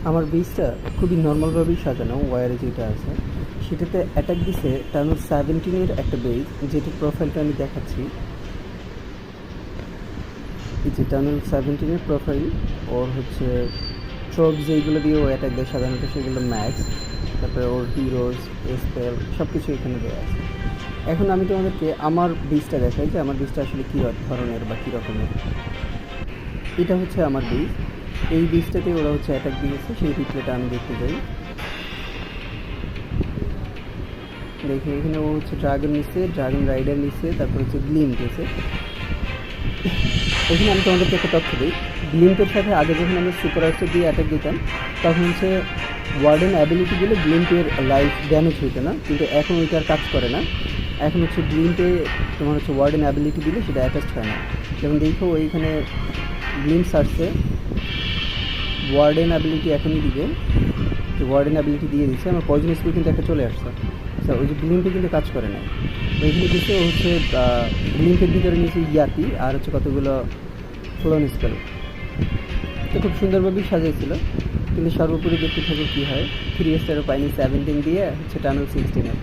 আমার বীজটা খুবই নর্মালভাবেই সাজানো, ওয়্যারে যেটা আছে সেটাতে অ্যাটাক দিছে টার্নুর 17-এর একটা বেজ, যেটির প্রোফাইলটা আমি দেখাচ্ছি। এই যে টার্নুর 17-এর প্রোফাইল, ওর হচ্ছে ট্রপ যেইগুলো দিয়ে ও অ্যাটাক দেয় সাধারণত সেগুলো ম্যাক্স, তারপরে ওর হিরোজ, স্পেল সব কিছু এখানে দেওয়া আছে। এখন আমি তোমাদেরকে আমার বীজটা দেখাই যে আমার বীজটা আসলে কী ধরনের বা কী রকমের। এটা হচ্ছে আমার বীজ। এই বীজটাতে ওরা হচ্ছে অ্যাটাক দিয়েছে, সেই রিপ্লেটা আমি দেখতে যাই। দেখি এখানে ও হচ্ছে ড্রাগন নিচ্ছে, ড্রাগন রাইডার নিচ্ছে, তারপর হচ্ছে গ্লিম দিয়েছে। এখানে আমি তোমাদেরকে একটা তথ্য দিই, গ্লিম্পের সাথে আগে যখন আমরা সুপার আর্টসে দিয়ে অ্যাটাক দিতাম তখন হচ্ছে ওয়ার্ডেন অ্যাবিলিটি দিলে গ্লিম্পের লাইফ ড্যামেজ হইতো না, কিন্তু এখন ওইটার কাজ করে না। এখন হচ্ছে গ্লিম্পে তোমার হচ্ছে ওয়ার্ডেন অ্যাবিলিটি দিলে সেটা অ্যাটাচ হয় না। যেমন দেখো ওইখানে গ্লিম্প সার্চে ওয়ার্ডেন অ্যাবিলিটি এখনই দিবে, যে ওয়ার্ডেন অ্যাবিলিটি দিয়ে দিচ্ছে, আমার পয়জন স্পিড কিন্তু একটা চলে আসছে। আচ্ছা, ওই যে গ্লিম্পে কিন্তু কাজ করে না, ওইখানে দিচ্ছে ও হচ্ছে গ্লিম্পের ভিতরে নিয়েছে ইয়াতি আর হচ্ছে কতগুলো ফ্লোন স্পেল। তো খুব সুন্দরভাবেই সাজিয়েছিল, কিন্তু সর্বোপরি দেখতে থাকে কী হয়। 3 স্টারও পাইনি, 17 দিয়ে হচ্ছে টার্নুর 16-এ।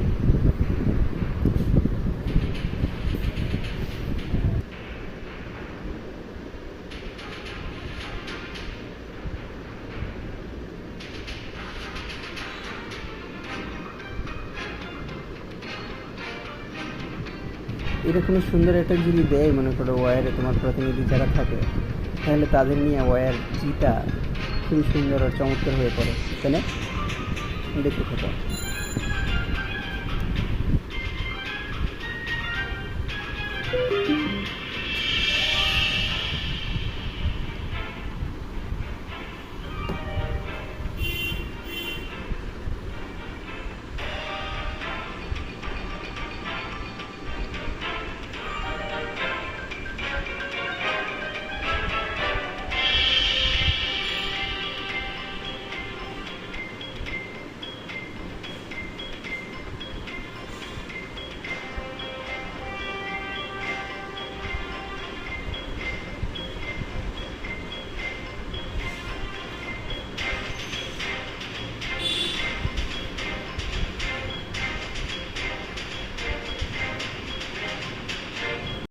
এরকম সুন্দর একটা যদি দেয়, মনে করো ওয়্যারে তোমার প্রতিনিধি যারা থাকে, তাহলে তাদের নিয়ে ওয়্যার জিটা খুবই সুন্দর আর চমৎকার হয়ে পড়ে, তাই না? দেখতে থাকো।